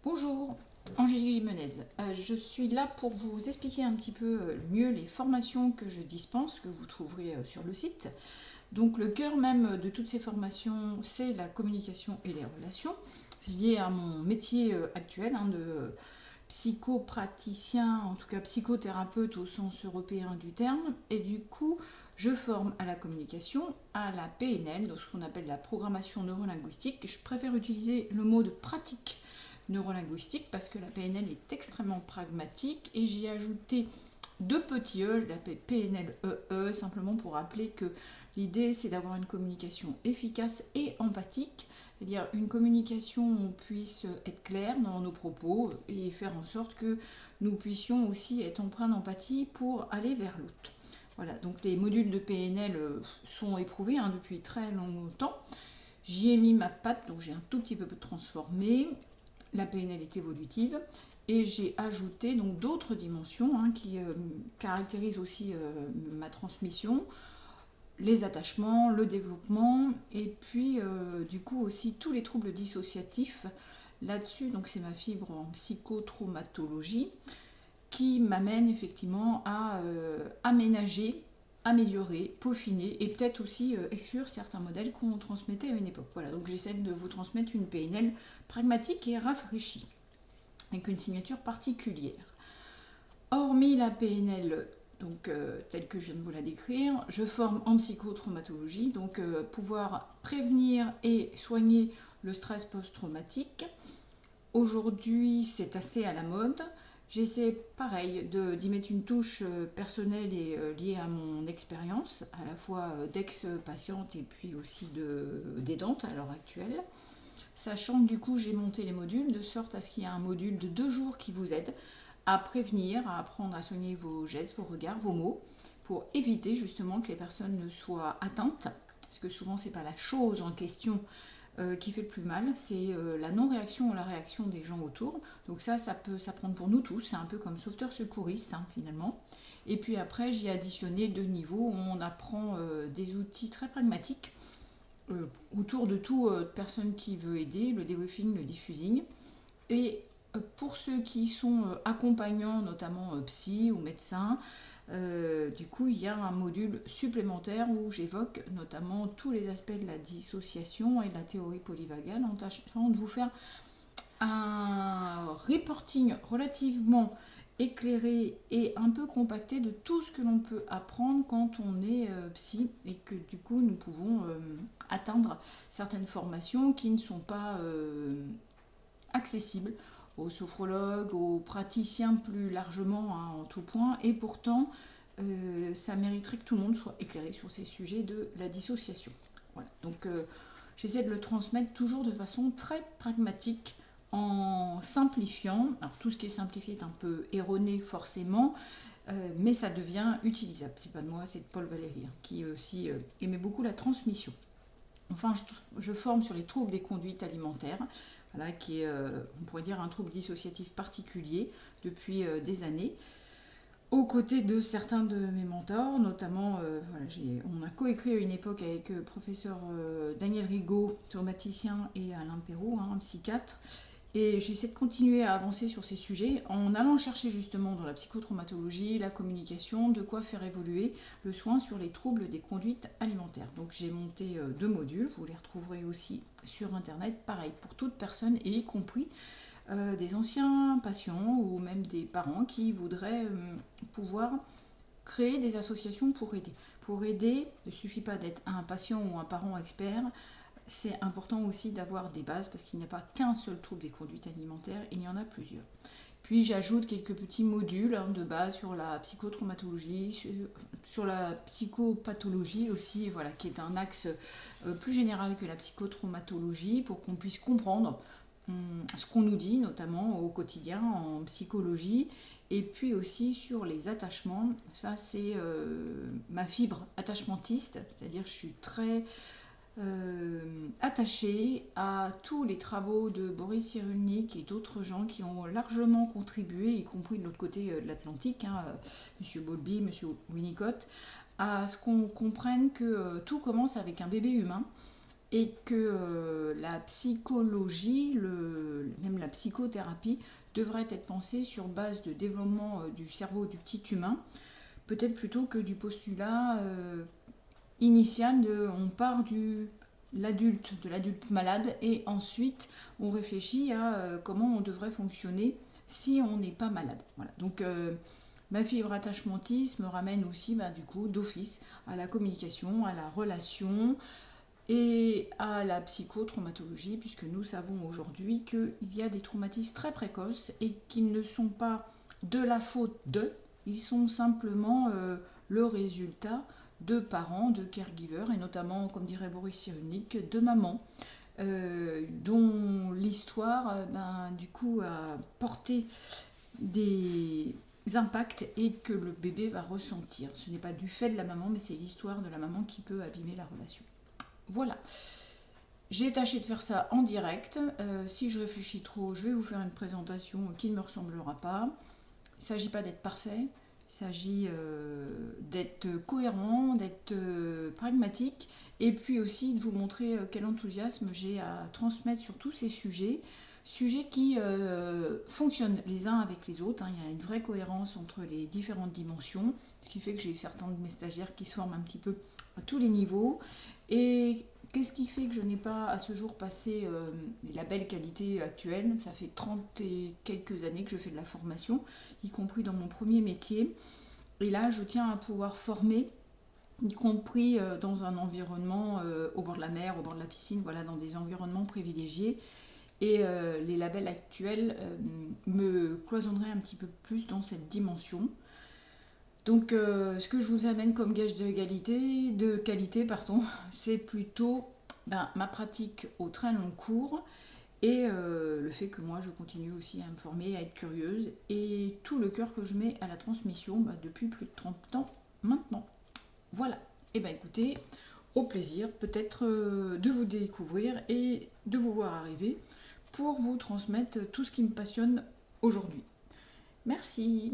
Bonjour, Angélique Jimenez. Je suis là pour vous expliquer un petit peu mieux les formations que je dispense, que vous trouverez sur le site. Donc le cœur même de toutes ces formations, c'est la communication et les relations. C'est lié à mon métier actuel de psychopraticien, en tout cas psychothérapeute au sens européen du terme. Et du coup, je forme à la communication, à la PNL, donc ce qu'on appelle la programmation neurolinguistique. Je préfère utiliser le mot de pratique neurolinguistique parce que la PNL est extrêmement pragmatique et j'y ai ajouté deux petits E, je l'appelle PNL-EE, simplement pour rappeler que l'idée c'est d'avoir une communication efficace et empathique, c'est-à-dire une communication où on puisse être clair dans nos propos et faire en sorte que nous puissions aussi être empreints d'empathie pour aller vers l'autre. Voilà, donc les modules de PNL sont éprouvés depuis très longtemps. J'y ai mis ma patte, donc j'ai un tout petit peu transformé. La PNL est évolutive et j'ai ajouté donc d'autres dimensions qui caractérisent aussi ma transmission, les attachements, le développement et puis du coup aussi tous les troubles dissociatifs. Là-dessus, donc c'est ma fibre en psychotraumatologie qui m'amène effectivement à aménager, améliorer, peaufiner et peut-être aussi exclure certains modèles qu'on transmettait à une époque. Voilà, donc j'essaie de vous transmettre une PNL pragmatique et rafraîchie, avec une signature particulière. Hormis la PNL, donc telle que je viens de vous la décrire, je forme en psychotraumatologie, donc pouvoir prévenir et soigner le stress post-traumatique. Aujourd'hui, c'est assez à la mode. J'essaie, pareil, d'y mettre une touche personnelle et liée à mon expérience, à la fois d'ex-patiente et puis aussi d'aidante à l'heure actuelle. Sachant que du coup, j'ai monté les modules de sorte à ce qu'il y ait un module de 2 jours qui vous aide à prévenir, à apprendre à soigner vos gestes, vos regards, vos mots, pour éviter justement que les personnes ne soient atteintes, parce que souvent, c'est pas la chose en question qui fait le plus mal, c'est la non-réaction ou la réaction des gens autour. Donc ça peut s'apprendre pour nous tous, c'est un peu comme sauveteur secouriste finalement. Et puis après, j'y ai additionné 2 niveaux où on apprend des outils très pragmatiques autour de tout personne qui veut aider, le debriefing, le diffusing. Et pour ceux qui sont accompagnants, notamment psy ou médecins, du coup, il y a un module supplémentaire où j'évoque notamment tous les aspects de la dissociation et de la théorie polyvagale en tâchant de vous faire un reporting relativement éclairé et un peu compacté de tout ce que l'on peut apprendre quand on est psy et que du coup nous pouvons atteindre certaines formations qui ne sont pas accessibles aux sophrologues, aux praticiens plus largement en tout point et pourtant ça mériterait que tout le monde soit éclairé sur ces sujets de la dissociation. Voilà. Donc j'essaie de le transmettre toujours de façon très pragmatique en simplifiant. Alors tout ce qui est simplifié est un peu erroné forcément, mais ça devient utilisable. C'est pas de moi, c'est de Paul Valéry qui aussi aimait beaucoup la transmission. Enfin, je forme sur les troubles des conduites alimentaires, voilà, qui est, on pourrait dire, un trouble dissociatif particulier depuis des années aux côtés de certains de mes mentors, notamment, voilà, on a coécrit à une époque avec le professeur Daniel Rigaud, traumaticien, et Alain Perrault, psychiatre, et j'essaie de continuer à avancer sur ces sujets en allant chercher justement dans la psychotraumatologie, la communication, de quoi faire évoluer le soin sur les troubles des conduites alimentaires. Donc j'ai monté 2 modules, vous les retrouverez aussi sur internet, pareil pour toute personne, et y compris des anciens patients ou même des parents qui voudraient pouvoir créer des associations pour aider. Pour aider, il ne suffit pas d'être un patient ou un parent expert, c'est important aussi d'avoir des bases parce qu'il n'y a pas qu'un seul trouble des conduites alimentaires, il y en a plusieurs. Puis j'ajoute quelques petits modules de base sur la psychotraumatologie, sur la psychopathologie aussi, voilà, qui est un axe plus général que la psychotraumatologie pour qu'on puisse comprendre ce qu'on nous dit, notamment au quotidien en psychologie, et puis aussi sur les attachements. Ça, c'est ma fibre attachmentiste, c'est-à-dire je suis très attachée à tous les travaux de Boris Cyrulnik et d'autres gens qui ont largement contribué, y compris de l'autre côté de l'Atlantique, Monsieur Bowlby, Monsieur Winnicott, à ce qu'on comprenne que tout commence avec un bébé humain et que la psychologie, même psychothérapie devrait être pensée sur base de développement du cerveau du petit humain, peut-être plutôt que du postulat initial on part de l'adulte malade, et ensuite on réfléchit à comment on devrait fonctionner si on n'est pas malade. Voilà. Donc ma fibre attachmentiste me ramène aussi du coup d'office à la communication, à la relation et à la psychotraumatologie, puisque nous savons aujourd'hui qu'il y a des traumatismes très précoces et qu'ils ne sont pas de la faute d'eux, ils sont simplement le résultat de parents, de caregivers, et notamment, comme dirait Boris Cyrulnik, de mamans, dont l'histoire du coup a porté des impacts et que le bébé va ressentir. Ce n'est pas du fait de la maman, mais c'est l'histoire de la maman qui peut abîmer la relation. Voilà. J'ai tâché de faire ça en direct. Si je réfléchis trop, je vais vous faire une présentation qui ne me ressemblera pas. Il ne s'agit pas d'être parfait, il s'agit d'être cohérent, d'être pragmatique, et puis aussi de vous montrer quel enthousiasme j'ai à transmettre sur tous ces sujets qui fonctionnent les uns avec les autres. Il y a une vraie cohérence entre les différentes dimensions, ce qui fait que j'ai certains de mes stagiaires qui se forment un petit peu à tous les niveaux. Et qu'est-ce qui fait que je n'ai pas à ce jour passé les labels qualité actuels? Ça fait 30 et quelques années que je fais de la formation, y compris dans mon premier métier. Et là, je tiens à pouvoir former, y compris dans un environnement au bord de la mer, au bord de la piscine, voilà, dans des environnements privilégiés. Et les labels actuels me cloisonneraient un petit peu plus dans cette dimension. Donc ce que je vous amène comme gage de qualité, c'est plutôt ma pratique au très long cours, et le fait que moi je continue aussi à me former, à être curieuse, et tout le cœur que je mets à la transmission depuis plus de 30 ans maintenant. Voilà. Et écoutez, au plaisir peut-être de vous découvrir et de vous voir arriver pour vous transmettre tout ce qui me passionne aujourd'hui. Merci.